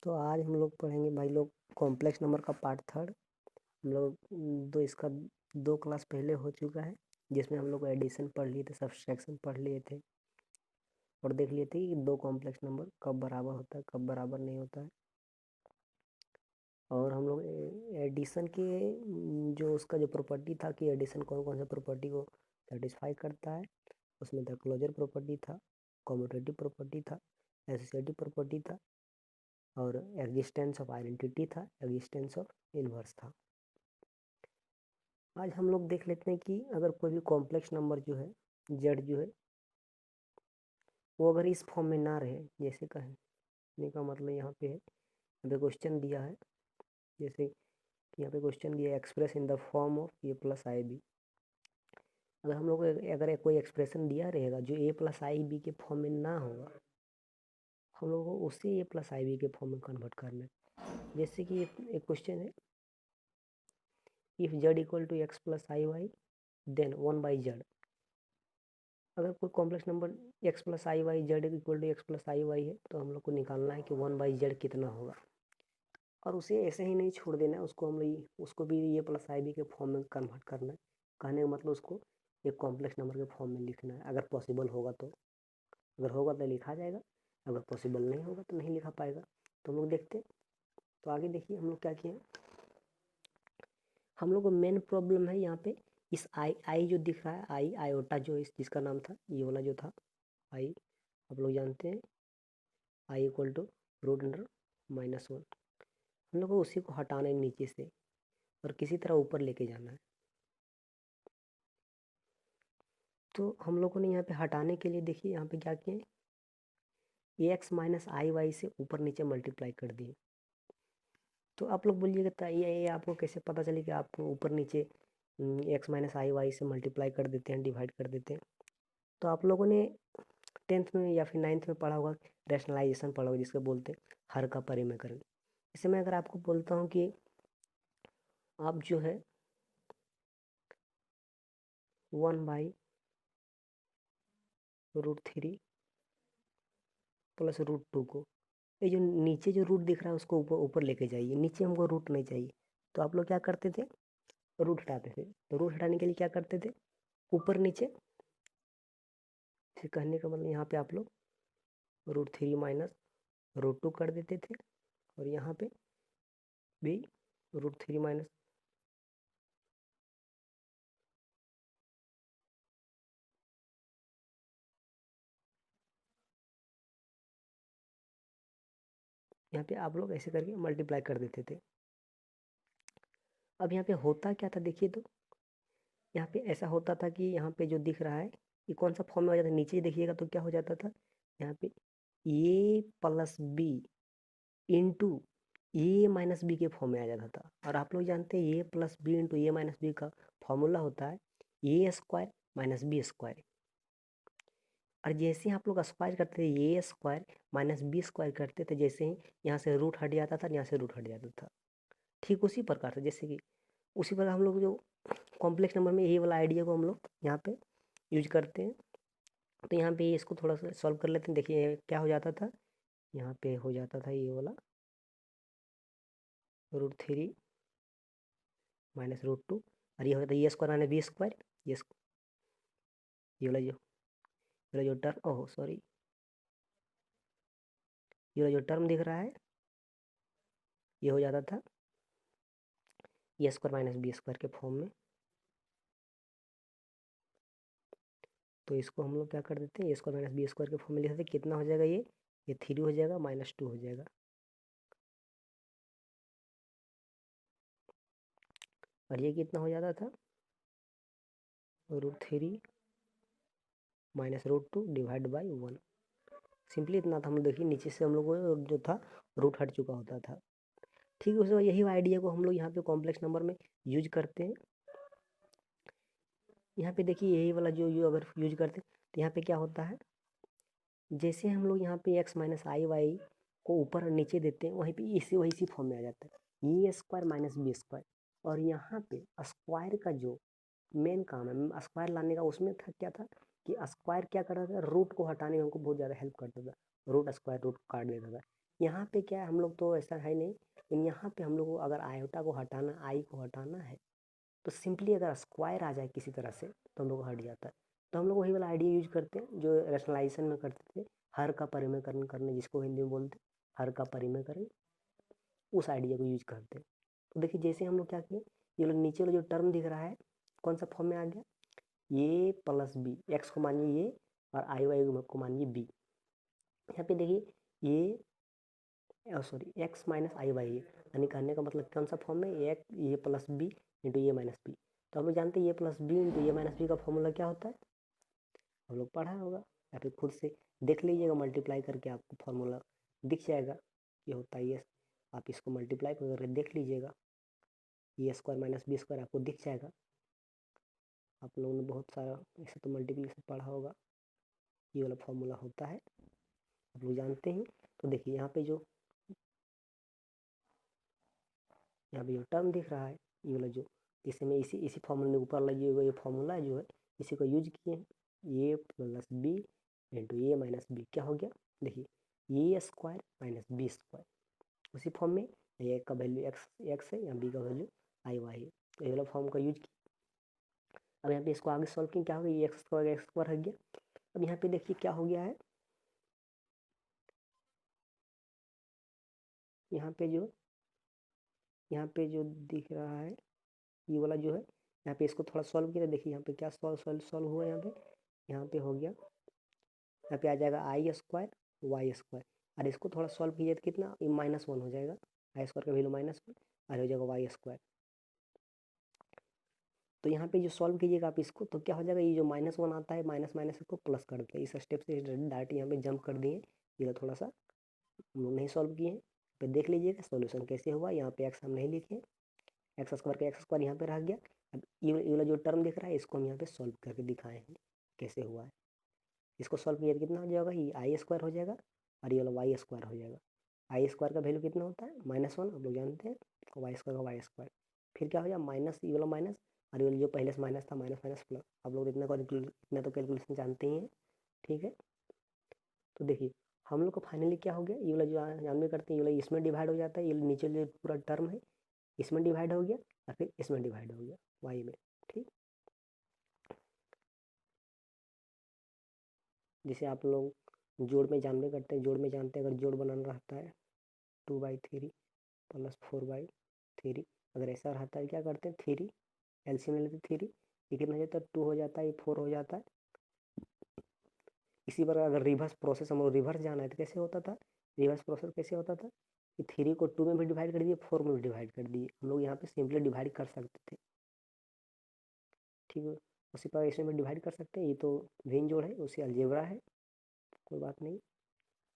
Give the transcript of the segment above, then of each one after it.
तो आज हम लोग पढ़ेंगे भाई लोग कॉम्प्लेक्स नंबर का पार्ट थर्ड। हम लोग इसका 2 क्लास पहले हो चुका है, जिसमें हम लोग एडिशन पढ़ लिए थे, सब्सट्रैक्शन पढ़ लिए थे और देख लिए थे कि 2 कॉम्प्लेक्स नंबर कब बराबर होता है, कब बराबर नहीं होता है। और हम लोग एडिशन के जो उसका जो प्रॉपर्टी था कि एडिशन कौन कौन से प्रॉपर्टी को सेटिस्फाई करता है, उसमें था क्लोजर प्रॉपर्टी था, कॉम्यूटेटिव प्रॉपर्टी था, एसोसिएटिव प्रॉपर्टी था और एग्जिस्टेंस ऑफ आइडेंटिटी था, एग्जिस्टेंस ऑफ इनवर्स था। आज हम लोग देख लेते हैं कि अगर कोई भी कॉम्प्लेक्स नंबर जो है जेड जो है वो अगर इस फॉर्म में ना रहे, जैसे कहने का मतलब यहाँ पे है, यहाँ पे क्वेश्चन दिया है, जैसे कि यहाँ पे क्वेश्चन दिया है express in the form of A plus I B. अगर हम लोग अगर कोई एक्सप्रेशन दिया रहेगा जो ए प्लस आई बी के फॉर्म में ना होगा, हम लोग को उसे ए प्लस आई बी के फॉर्म में कन्वर्ट करना है। जैसे कि एक क्वेश्चन है, if Z equal to X plus I Y then 1/z। अगर कोई complex number X plus I Y Z equal to X plus I Y है तो हम लोग को निकालना है कि 1/z कितना होगा, और उसे ऐसे ही नहीं छोड़ देना है, उसको भी ये प्लस आई बी के फॉर्म में कन्वर्ट करना है। कहने का मतलब उसको एक कॉम्प्लेक्स नंबर के फॉर्म में लिखना है, अगर पॉसिबल होगा तो। अगर होगा तो लिखा जाएगा, अगर पॉसिबल नहीं होगा तो नहीं लिखा पाएगा। तो हम लोग देखते हैं। तो आगे देखिए हम लोग क्या किए, हम लोग को मेन प्रॉब्लम है यहाँ पे इस आई जो दिख रहा है, आई आयोटा जो जिसका नाम था, ये वाला जो था आई, आप लोग जानते हैं आई इक्वल टू √(-1). हम लोग को उसी को हटाना है नीचे से और किसी तरह ऊपर लेके जाना है। तो हम लोगों ने यहाँ पे हटाने के लिए देखिए यहाँ पे क्या किए, ए एक्स माइनस आई वाई से ऊपर नीचे मल्टीप्लाई कर दिए। तो आप लोग बोलिएगा ये आपको कैसे पता चले कि आप ऊपर नीचे एक्स माइनस आई वाई से मल्टीप्लाई कर देते हैं, डिवाइड कर देते हैं। तो आप लोगों ने 10th में या फिर 9th में पढ़ा होगा, रैशनलाइजेशन पढ़ा होगा, जिसको बोलते हैं हर का परिमेयकरण। इसे मैं अगर आपको बोलता हूँ कि आप जो है 1/√3 प्लस √2 को, ये जो नीचे जो रूट दिख रहा है उसको ऊपर ऊपर लेके जाइए, नीचे हमको रूट नहीं चाहिए। तो आप लोग क्या करते थे, रूट हटाते थे। तो रूट हटाने के लिए क्या करते थे, ऊपर नीचे। फिर कहने का मतलब यहाँ पे आप लोग √3 माइनस √2 कर देते थे, और यहाँ पे भी √3 माइनस यहाँ पे आप लोग ऐसे करके मल्टीप्लाई कर देते थे। अब यहाँ पे होता क्या था देखिए, तो यहाँ पे ऐसा होता था कि यहाँ पे जो दिख रहा है ये कौन सा फॉर्म में हो जाता है, नीचे देखिएगा तो क्या हो जाता था, यहाँ पे ए प्लस बी इंटू ए माइनस बी के फॉर्म में आ जाता था। और आप लोग जानते हैं ए प्लस बी इंटू ए माइनस बी का फॉर्मूला होता है ए स्क्वायर माइनस बी स्क्वायर। और जैसे ही आप लोग स्क्वायर करते थे, ए स्क्वायर माइनस बी स्क्वायर करते थे, जैसे ही यहाँ से रूट हट जाता था, यहाँ से रूट हट जाता था। ठीक उसी प्रकार से, जैसे कि उसी प्रकार हम लोग जो कॉम्प्लेक्स नंबर में ये वाला आइडिया को हम लोग यहाँ पे यूज करते हैं। तो यहाँ पे इसको थोड़ा सा सॉल्व कर लेते हैं। देखिए क्या हो जाता था, यहाँ पे हो जाता था ये वाला √3 माइनस √2, और ये होता है ए स्क्वायर माइनस बी स्क्वायर। ये वाला जो टर्म, ओह सॉरी, ये वाला जो टर्म दिख रहा है ये हो जाता था ए स्क्वायर माइनस बी स्क्वायर के फॉर्म में। तो इसको हम लोग क्या कर देते हैं, ए स्क्वायर माइनस बी स्क्वायर के फॉर्म में लिख देते हैं। कितना हो जाएगा ये 3 हो जाएगा, -2 हो जाएगा। और ये कितना हो जाता था, √3 माइनस √2 डिवाइड बाई 1। सिंपली इतना था। हम लोग देखिए नीचे से हम लोग को जो था रूट हट चुका होता था। ठीक है, उसमें यही आइडिया को हम लोग यहाँ पे कॉम्प्लेक्स नंबर में यूज करते हैं। यहाँ पे देखिए यही वाला जो अगर यूज करते हैं तो यहाँ पे क्या होता है, जैसे हम लोग यहाँ पे एक्स माइनस आई वाई को ऊपर और नीचे देते हैं, वहीं पे इसी फॉर्म में आ जाता है ए स्क्वायर माइनस बी स्क्वायर। और यहाँ पे स्क्वायर का जो मेन काम है स्क्वायर लाने का, उसमें था क्या था कि स्क्वायर क्या करता था, रूट को हटाने में हमको बहुत ज़्यादा हेल्प करता था। रूट स्क्वायर रूट काट देता था। यहाँ पे क्या है, हम लोग तो ऐसा है नहीं, लेकिन यहाँ पे हम लोग को अगर आयोटा को हटाना, आई को हटाना है, तो सिंपली अगर स्क्वायर आ जाए किसी तरह से तो हम लोग को हट जाता है। तो हम लोग वही वाला आइडिया यूज करते हैं जो रैशनलाइजेशन में करते थे, हर का परिमेयकरण करने, जिसको हिंदी में बोलते हैं हर का परिमेयकरण, उस आइडिया को यूज करते हैं। तो देखिए जैसे हम लोग क्या किए, ये लोग नीचे वाला जो टर्म दिख रहा है कौन सा फॉर्म में आ गया, ये प्लस बी, एक्स को मानिए ये और आई वाई को मानिए बी। यहाँ पे देखिए ये सॉरी एक्स माइनस आई वाई, यानी कहने का मतलब कौन सा फॉर्म है, ये प्लस बी इंटू ये माइनस बी। तो हम लोग जानते हैं ये प्लस बी इंटू ये माइनस बी का फॉर्मूला क्या होता है, हम लोग पढ़ा होगा, या फिर खुद से देख लीजिएगा, मल्टीप्लाई करके आपको फॉर्मूला दिख जाएगा ये होता है। ये आप इसको मल्टीप्लाई करके देख लीजिएगा, ये स्क्वायर माइनस बी स्क्वायर आपको दिख जाएगा। आप लोगों ने बहुत सारा ऐसे तो मल्टीप्लिकेशन पढ़ा होगा, ये वाला फॉर्मूला होता है, आप लोग जानते हैं। तो देखिए यहाँ पे जो टर्म दिख रहा है, ये वाला जो, जिससे मैं इसी फॉर्मूले में ऊपर लगी हुई ये फॉर्मूला जो है इसी को यूज किए हैं, ये प्लस बी इंटू ये माइनस बी क्या हो गया, देखिए ये स्क्वायर माइनस बी स्क्वायर, उसी फॉर्म में ए का वैल्यू एक्स है या बी का वैल्यू आई वाई है, तो ये वाला फॉर्म का यूज किया। अब यहाँ पे इसको आगे सॉल्व किया, क्या हो गया, ये एक्स स्क्वायर हो गया। अब यहाँ पे देखिए क्या हो गया है, यहाँ पे जो दिख रहा है ये वाला जो है, यहाँ पे इसको थोड़ा सॉल्व किया, देखिए यहाँ पे क्या सॉल्व हुआ, यहाँ पे हो गया, यहाँ पे आ जाएगा आई स्क्वायर वाई स्क्वायर, और इसको थोड़ा सॉल्व कीजिए तो कितना, ये -1 हो जाएगा, आई स्क्वायर का वैल्यू -1 और हो जाएगा वाई स्क्वायर। तो यहाँ पे जो सॉल्व कीजिएगा आप इसको, तो क्या हो जाएगा, ये जो -1 आता है माइनस माइनस को प्लस कर देते हैं, इस स्टेप से डायरेक्ट यहाँ पे जंप कर दिए, ये थोड़ा सा हम लोग नहीं सॉल्व किए हैं, तो देख लीजिएगा सोल्यूशन कैसे हुआ। यहाँ पे एक्स हम नहीं लिखे, एक्स स्क्वायर का एक्स स्क्वायर यहाँ पे रह गया। अब ये वाला जो टर्म दिख रहा है इसको हम यहाँ पे सॉल्व करके दिखाए हैं कैसे हुआ है। इसको सॉल्व किया तो कितना हो जाएगा, ये आई स्क्वायर हो जाएगा और ये वाला वाई स्क्वायर हो जाएगा। आई स्क्वायर का वैल्यू कितना होता है -1, आप लोग जानते हैं, वाई स्क्वायर का वाई स्क्वायर, फिर क्या हो जाएगा माइनस ये वाला माइनस, और ये वाला जो पहले से माइनस था माइनस माइनस प्लस, आप लोग इतना तो कैलकुलेशन जानते ही हैं, ठीक है। तो देखिए हम लोग को फाइनली क्या हो गया, ये वाला जो जानवे करते हैं, ये वाला इसमें डिवाइड हो जाता है, ये नीचे जो पूरा टर्म है इसमें डिवाइड हो गया और फिर इसमें डिवाइड हो गया वाई में, ठीक। जैसे आप लोग जोड़ में जानवे करते हैं, जोड़ में जानते हैं अगर जोड़ बनाना रहता है 2/3 प्लस 4/3, अगर ऐसा रहता है क्या करते हैं 3 एलसीएम लेते 3, ये कितना हो जाता है 2 हो जाता है, ये 4 हो जाता है। इसी प्रकार अगर रिवर्स प्रोसेस हम लोग रिवर्स जाना है तो कैसे होता था, रिवर्स प्रोसेस कैसे होता था कि 3 को 2 में भी डिवाइड कर दिए, 4 में भी डिवाइड कर दिए, हम लोग यहाँ पे सिंपली डिवाइड कर सकते थे, ठीक है। उसी प्रकार इसमें भी डिवाइड कर सकते हैं, ये तो वेन जोड़ है, उसी अलजेब्रा है, कोई बात नहीं।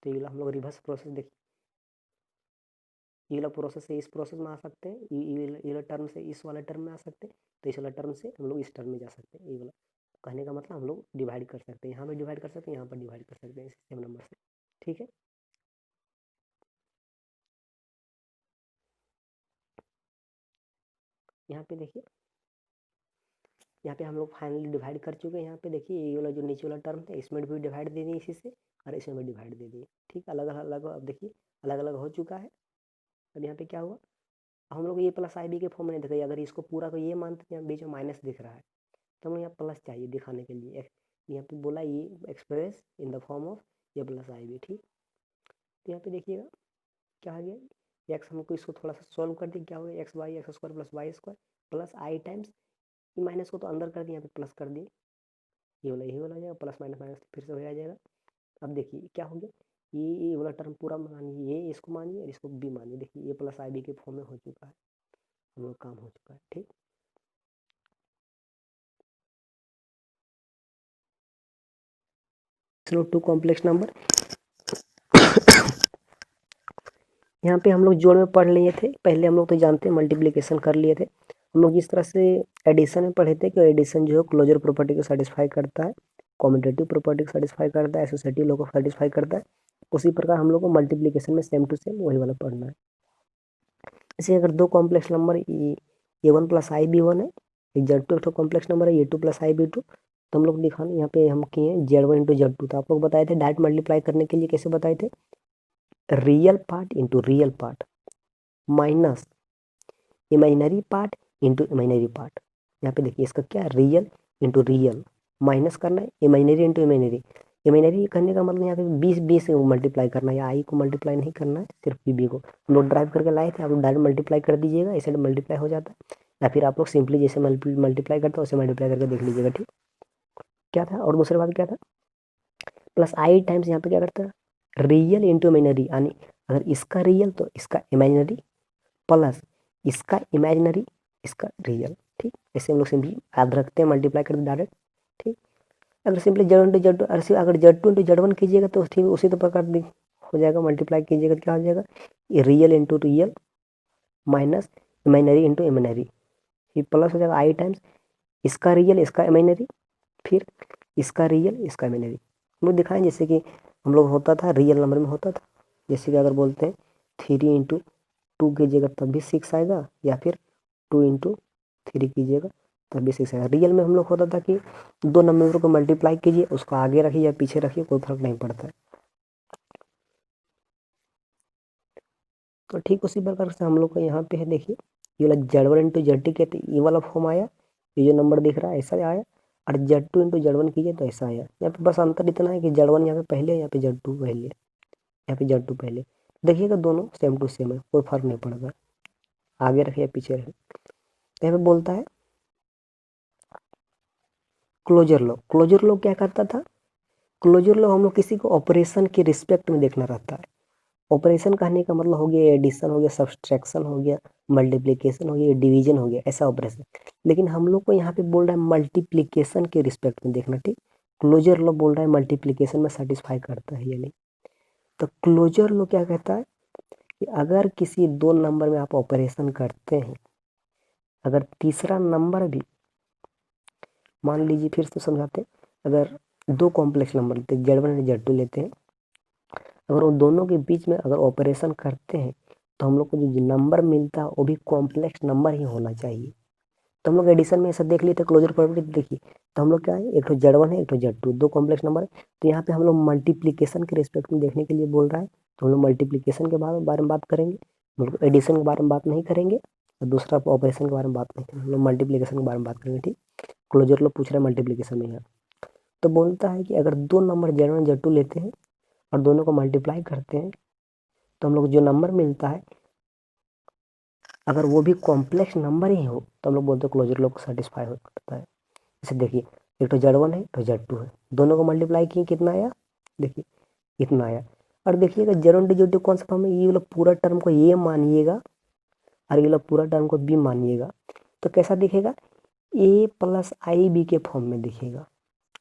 तो ये हम लोग रिवर्स प्रोसेस देखिए, ये वाला प्रोसेस से इस प्रोसेस में आ सकते हैं, ये वाला टर्म से इस वाला टर्म में आ सकते हैं, तो इस वाला टर्म से हम लोग इस टर्म में जा सकते हैं। ये वाला कहने का मतलब हम लोग डिवाइड कर सकते हैं, यहाँ पर डिवाइड कर सकते हैं, यहाँ पर डिवाइड कर सकते हैं इस सेम नंबर से, ठीक है। यहाँ पे देखिए, यहाँ पे हम लोग फाइनली डिवाइड कर चुके हैं। यहाँ पे देखिए ये वाला जो नीचे वाला टर्म था इसमें भी डिवाइड दे दिए इसी से, और इसमें भी डिवाइड दे दिए, ठीक, अलग अलग। अब देखिए अलग अलग हो चुका है। अब यहाँ पे क्या हुआ, हम लोग ये प्लस आई बी के फॉर्म में नहीं दिखाई, अगर इसको पूरा को ये मानते हैं, यहाँ बीच में माइनस दिख रहा है तो हम लोग यहाँ प्लस चाहिए दिखाने के लिए, यहाँ पे बोला ये express in the form of ये प्लस आई बी, ठीक। तो यहाँ पे देखिएगा क्या आ गया, एक्स हमको इसको थोड़ा सा सॉल्व कर दिया, क्या हो गया, X square plus Y square plus I times, ये माइनस को तो अंदर कर दिया, यहाँ पे प्लस कर दिए, ये वाला हो जाएगा, प्लस माइनस माइनस फिर से हो जाएगा। अब देखिए क्या हो गया, ये वाला टर्म पूरा मानिए, ये इसको मानिए और इसको बी मानिए, देखिए ये प्लस आई बी के फॉर्म में हो चुका है, हम लोग काम हो चुका है, ठीक। टू कॉम्प्लेक्स नंबर, यहाँ पे हम लोग जोड़ में पढ़ लिए थे, पहले हम लोग तो जानते हैं मल्टीप्लिकेशन कर लिए थे, हम लोग जिस तरह से एडिशन में पढ़े थे कि एडिशन जो है क्लोजर प्रॉपर्टी को सेटिस्फाई करता है, कॉम्यूटेटिव प्रॉपर्टी को सेटिस्फाई करता है, एसोसिएटिव लॉ को सेटिस्फाई करता है, उसी प्रकार हम लोग को मल्टीप्लिकेशन में सेम टू सेम वही वाला पढ़ना है। इसे अगर दो complex number A one plus I B one है, एक जेड टू एक कॉम्प्लेक्स नंबर है A two plus I B two, तो हम लोग दिखाने यहाँ पे हम किए Z one into Z two, तो आप लोग बताए थे डायरेक्ट मल्टीप्लाई करने के लिए कैसे बताए थे, real part into real part minus imaginary part into imaginary part. यहाँ पे देखिए इसका क्या रियल इंटू रियल माइनस करना है, इमेजिनरी इंटू इमेजिनरी। इमेजिनरी करने का मतलब यहाँ पे 20 से मल्टीप्लाई करना है, या आई को मल्टीप्लाई नहीं करना है, सिर्फ बी को। हम लोग ड्राइव करके लाए थे, आप लोग डायरेक्ट मल्टीप्लाई कर दीजिएगा, इसे मल्टीप्लाई हो जाता है। या फिर आप लोग सिंपली जैसे मल्टीप्लाई करते हो वैसे मल्टीप्लाई करके देख लीजिएगा, ठीक। क्या था और दूसरी बात क्या था, प्लस आई टाइम्स यहाँ पे क्या करता है रियल इंटू इमेजिनरी, यानी अगर इसका रियल तो इसका इमेजिनरी प्लस इसका इमेजिनरी इसका रियल, ठीक। ऐसे हम लोग सिंपली याद रखते हैं, मल्टीप्लाई कर डायरेक्ट, ठीक। अगर simply Z one to Z two, अगर Z two into Z one कीजिएगा तो ठीक उसी तो प्रकार हो जाएगा, मल्टीप्लाई कीजिएगा तो क्या हो जाएगा real into real minus imaginary into imaginary, फिर प्लस हो जाएगा आई टाइम्स इसका रियल इसका इमेजिनरी, फिर इसका रियल इसका इमेजिनरी। हम लोग दिखाएं जैसे कि हम लोग होता था रियल नंबर में होता था, जैसे कि अगर बोलते हैं 3 इंटू 2 कीजिएगा तब भी 6 आएगा, या फिर 2 इंटू 3 कीजिएगा तब भी 6 आएगा। रियल में हम लोग होता था कि दो नंबरों को मल्टीप्लाई कीजिए, उसको आगे रखिए या पीछे रखिए, कोई फर्क नहीं पड़ता है। तो ठीक उसी प्रकार से हम लोग को यहाँ पे है, देखिए ये वाला Z one into Z two कहते ये वाला फॉर्म आया, ये जो नंबर दिख रहा है ऐसा आया, और Z two into Z one कीजिए तो ऐसा आया। यहाँ पे बस अंतर इतना है कि जेड वन यहाँ पे पहले, यहाँ पे जेड टू पहले, यहाँ पे जेड टू पहले। देखिएगा दोनों सेम टू सेम है, कोई फर्क नहीं पड़ता, आगे रखे या पीछे रखे। यहाँ पे बोलता है क्लोजर लॉ। क्लोजर लॉ क्या करता था, क्लोजर लॉ हम लोग किसी को ऑपरेशन के रिस्पेक्ट में देखना रहता है। ऑपरेशन कहने का मतलब हो गया एडिशन हो गया, सब्सट्रैक्शन हो गया, मल्टीप्लिकेशन हो गया, डिवीजन हो गया, ऐसा ऑपरेशन। लेकिन हम लोग को यहाँ पे बोल रहा है मल्टीप्लिकेशन के रिस्पेक्ट में देखना, ठीक। क्लोजर लॉ बोल रहा है मल्टीप्लिकेशन में सेटिस्फाई करता है या नहीं। तो क्लोजर लॉ क्या कहता है कि अगर किसी दो नंबर में आप ऑपरेशन करते हैं, अगर तीसरा नंबर भी, मान लीजिए फिर से समझाते हैं, अगर दो कॉम्प्लेक्स नंबर लेते हैं जेड वन और जेड टू लेते हैं, अगर उन दोनों के बीच में अगर ऑपरेशन करते हैं तो हम लोग को जो नंबर मिलता है वो भी कॉम्प्लेक्स नंबर ही होना चाहिए। तो हम लोग एडिशन में ऐसा देख लिए थे, क्लोजर प्रॉपर्टी देखिए, तो हम लोग क्या है, एक तो जेड वन है एक तो जेड टू, दो कॉम्प्लेक्स नंबर है। तो यहाँ पे हम लोग मल्टीप्लीकेशन के रिस्पेक्ट में देखने के लिए बोल रहा है, तो हम लोग मल्टीप्लीकेशन के बारे में बात करेंगे, हम लोग एडिशन के बारे में बात नहीं करेंगे, और दूसरा ऑपरेशन के बारे में बात नहीं करेंगे, हम लोग मल्टीप्लीकेशन के बारे में बात करेंगे, ठीक। क्लोजर लोग पूछ रहे हैं मल्टीप्लीकेशन में यहाँ। तो बोलता है कि अगर दो number Z one Z two लेते हैं और दोनों को मल्टीप्लाई करते हैं तो हम लोग जो नंबर मिलता है अगर वो भी कॉम्प्लेक्स नंबर ही हो तो हम लोग बोलते हैं क्लोजर लॉ को सेटिस्फाई करता है। जैसे देखिए एक तो जेड वन है तो जेड टू है, दोनों को मल्टीप्लाई किए कितना आया, देखिए इतना आया। और देखिएगा जेड वन जेड टू कौन सा फॉर्म है, ये वाला पूरा टर्म को ए मानिएगा और ये वाला पूरा टर्म को बी मानिएगा, तो कैसा दिखेगा ए प्लस आई बी के फॉर्म में दिखेगा।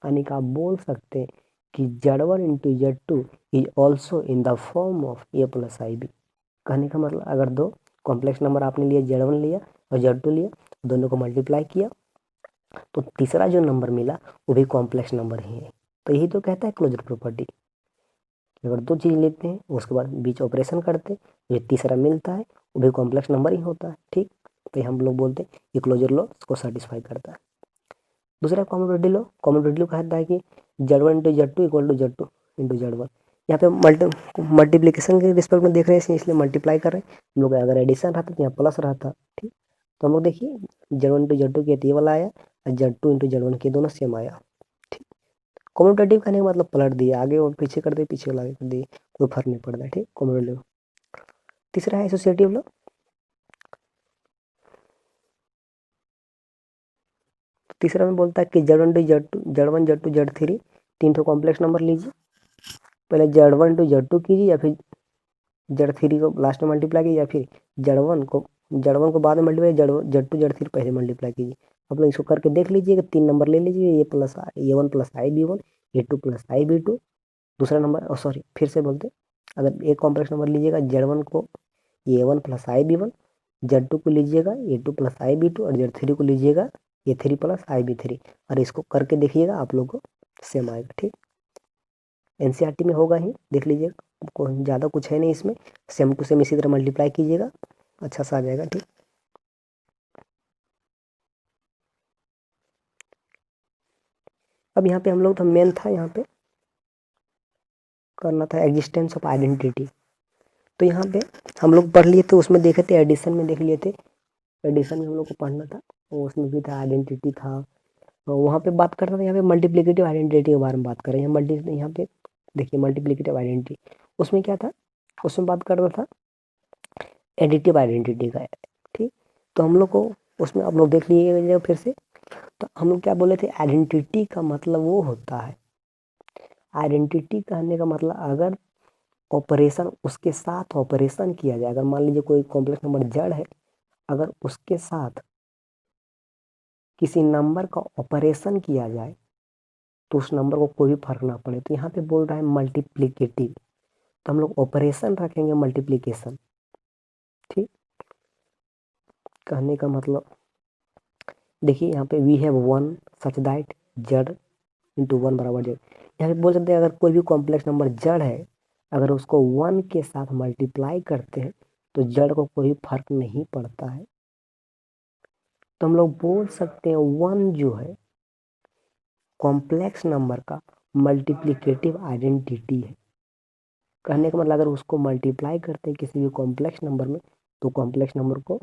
यानी कि आप बोल सकते हैं कि Z one into Z two is also in the form of A plus I B. कहने का मतलब अगर दो कॉम्प्लेक्स नंबर आपने लिया जेड वन लिया और जेड टू लिया, दोनों को मल्टीप्लाई किया तो तीसरा जो नंबर मिला वो भी कॉम्प्लेक्स नंबर ही है। तो यही तो कहता है क्लोजर प्रॉपर्टी, अगर दो चीज़ लेते हैं उसके बाद बीच ऑपरेशन करते हैं, जो तीसरा मिलता है वो भी कॉम्प्लेक्स नंबर ही होता है, ठीक। तो हम लोग बोलते हैं कि क्लोजर लॉ को सेटिस्फाई करता है। दूसरा कॉमोबिलिटी लॉ कहता है कि Z one into Z two equal to Z two into Z one. यहाँ पे मल्टीप्लीकेशन के रिस्पेक्ट में देख रहे हैं इसलिए मल्टीप्लाई कर रहे हैं हम लोग, अगर एडिशन रहता तो यहाँ प्लस रहता, ठीक। तो हम लोग देखिए Z one into Z two के ये वाला आया और Z two into Z one के दोनों सेम आया, ठीक। कॉम्यूटेटिव करने का मतलब पलट दिए, आगे और पीछे कर दिए पीछे वाला आगे कर दिए, कोई फर्क नहीं पड़ता, ठीक। कॉम्यूटेटिव। तीसरा है एसोसिएटिव लॉ। तीसरा में बोलता है कि Z one to Z two Z one Z two Z three तीन ठो कॉम्प्लेक्स नंबर लीजिए, पहले Z one to Z two कीजिए या फिर जेड थ्री को लास्ट में मल्टीप्लाई कीजिए, या फिर जेड वन को बाद में multiply, Z two Z three पहले मल्टीप्लाई कीजिए। आप लोग इसको करके देख लीजिएगा, तीन नंबर ले लीजिए, A one plus I B one, A two plus I B two. दूसरा नंबर सॉरी फिर से बोलते, अगर एक कॉम्प्लेक्स नंबर लीजिएगा जेड वन को A one plus I B one, Z two को लीजिएगा A two plus I B two, और जेड थ्री को लीजिएगा A three plus I B three. और इसको करके देखिएगा आप लोग को सेम आएगा, ठीक। एनसीईआरटी में होगा ही, देख लीजिएगा, ज़्यादा कुछ है नहीं इसमें, सेम टू सेम इसी तरह मल्टीप्लाई कीजिएगा, अच्छा सा आ जाएगा, ठीक। अब यहाँ पे हम लोग तो मेन था यहाँ पे करना था एग्जिस्टेंस ऑफ आइडेंटिटी। तो यहाँ पे हम लोग पढ़ लिए थे, उसमें देखे थे एडिशन में देख लिए थे, एडिशन में हम लोग को पढ़ना था, और उसमें भी था आइडेंटिटी था, और वहाँ पे बात करना था। यहाँ पे मल्टीप्लिकेटिव आइडेंटिटी के बारे में बात करें। यहाँ पे देखिए मल्टीप्लिकेटिव आइडेंटिटी, उसमें क्या था, उसमें बात कर रहा था एडिटिव आइडेंटिटी का। ठीक, तो हम लोग को उसमें आप लोग देख लीजिएगा फिर से। तो हम लोग क्या बोले थे, आइडेंटिटी का मतलब वो होता है, आइडेंटिटी कहने का मतलब अगर ऑपरेशन उसके साथ ऑपरेशन किया जाए, अगर मान लीजिए कोई कॉम्प्लेक्स नंबर जड़ है, अगर उसके साथ किसी नंबर का ऑपरेशन किया जाए तो उस नंबर को कोई भी फर्क ना पड़े। तो यहाँ पे बोल रहा है मल्टीप्लिकेटिव, तो हम लोग ऑपरेशन रखेंगे मल्टीप्लिकेशन। ठीक, कहने का मतलब देखिए यहाँ पे we have one such that Z into one बराबर जड़। यहाँ पे बोल सकते हैं अगर कोई भी कॉम्प्लेक्स नंबर जड़ है, अगर उसको वन के साथ मल्टीप्लाई करते हैं तो जड़ को कोई फर्क नहीं पड़ता है। तो हम लोग बोल सकते हैं वन जो है कॉम्प्लेक्स नंबर का मल्टीप्लिकेटिव आइडेंटिटी है। कहने का मतलब अगर उसको मल्टीप्लाई करते हैं किसी भी कॉम्प्लेक्स नंबर में तो कॉम्प्लेक्स नंबर को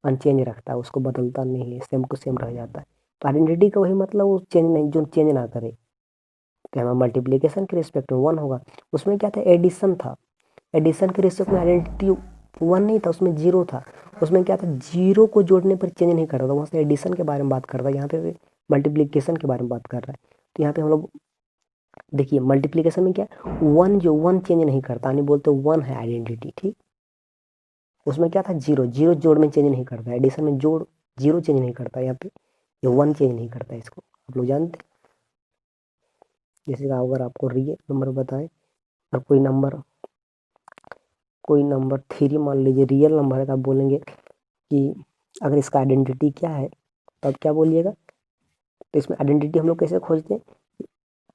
अनचेंज रखता है, उसको बदलता नहीं है, सेम टू सेम रह जाता है। तो आइडेंटिटी का वही मतलब वो चेंज नहीं, जो चेंज ना करे। तो हमारा मल्टीप्लिकेशन के रिस्पेक्ट में वन होगा। उसमें क्या था, एडिशन था, एडिशन के रिस्पेक्ट में आइडेंटिटी वन नहीं था, उसमें जीरो था। उसमें क्या था, जीरो को जोड़ने पर चेंज नहीं कर रहा था, वहाँ से एडिशन के बारे में बात कर रहा है, यहाँ पे मल्टीप्लिकेशन के बारे में बात कर रहा है। तो यहाँ पे हम लोग देखिए मल्टीप्लिकेशन में क्या, वन जो वन चेंज नहीं करता, नहीं बोलते वन है आइडेंटिटी। ठीक, उसमें क्या था, जीरो, जीरो जोड़ में चेंज नहीं करता, एडिशन में जोड़ जीरो चेंज नहीं करता, यहाँ पे ये वन चेंज नहीं करता, इसको आप लोग जानते हैं। जैसे अगर आपको रियल नंबर बताएं और कोई नंबर थ्री मान लीजिए रियल नंबर है, तो आप बोलेंगे कि अगर इसका आइडेंटिटी क्या है, तो आप क्या बोलिएगा। तो इसमें आइडेंटिटी हम लोग कैसे खोजते हैं,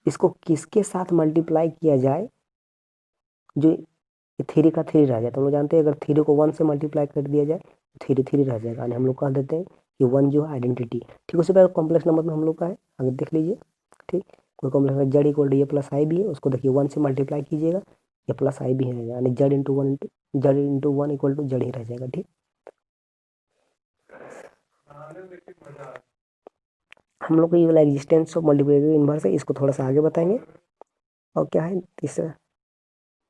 इसको किसके साथ मल्टीप्लाई किया जाए जो थ्री का थ्री रह जाए। तो हम लोग जानते हैं अगर थ्री को वन से मल्टीप्लाई कर दिया जाए तो थ्री थ्री रह जाएगा, यानी हम लोग कह देते हैं कि वन जो है आइडेंटिटी। ठीक, उसी पर कॉम्प्लेक्स नंबर में हम लोग का है, अगर देख लीजिए। ठीक, कोई कॉम्प्लेक्स नंबर जड़ इक्वल टू ए प्लस आई भी है, उसको देखिए वन से मल्टीप्लाई कीजिएगा, ए प्लस आई भी है, यानी जड़ इंटू वन इक्वल टू जड़ ही रह जाएगा। ठीक, हम लोग को ये वाला एग्जिस्टेंस ऑफ मल्टीप्लिकेटिव इनवर्स है, इसको थोड़ा सा आगे बताएंगे। और क्या है तीसरा,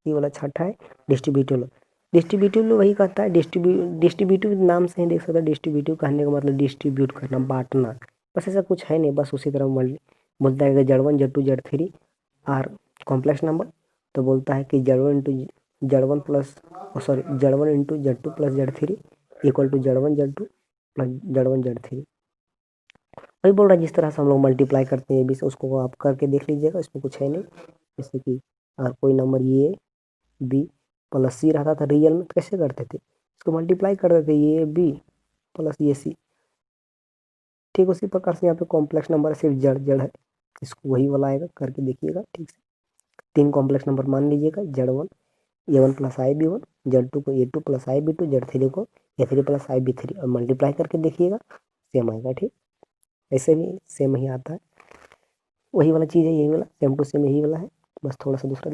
ये वाला छठा है डिस्ट्रीब्यूटिव। डिस्ट्रीब्यूटिव वही कहता है, डिस्ट्रीब्यूटिव नाम से ही देख सकते हैं। डिस्ट्रीब्यूटिव कहने का मतलब डिस्ट्रीब्यूट करना, बांटना, बस ऐसा कुछ है नहीं। बस उसी तरह बोलता है कि जड़ one Z to Z three are complex number, तो बोलता है कि जड़ वन इंटू जड़ वन प्लस सॉरी जड़ वन इंटू जड़ टू प्लस जड़ थ्री इक्वल टू जड़ वन जड़ टू प्लस जड़ वन जड़ थ्री। वही बोल रहा है जिस तरह से हम लोग मल्टीप्लाई करते हैं, भी उसको आप करके देख लीजिएगा, इसमें कुछ है नहीं। जैसे कि अगर कोई नंबर ये बी प्लस सी रहता था रियल में, तो कैसे करते थे, इसको मल्टीप्लाई कर देते ये बी प्लस ये सी। ठीक, उसी प्रकार से यहाँ पे कॉम्प्लेक्स नंबर सिर्फ जड़ जड़ है, इसको वही वाला आएगा, करके देखिएगा। ठीक से तीन कॉम्प्लेक्स नंबर मान लीजिएगा, Z one A one plus I B one, Z two को A two plus I B two, Z three को A three plus I B three, और मल्टीप्लाई करके देखिएगा सेम आएगा। ठीक, ऐसे भी सेम ही आता है, वही वाला चीज़ है, यही वाला सेम टू सेम यही वाला है, बस थोड़ा सा दूसरा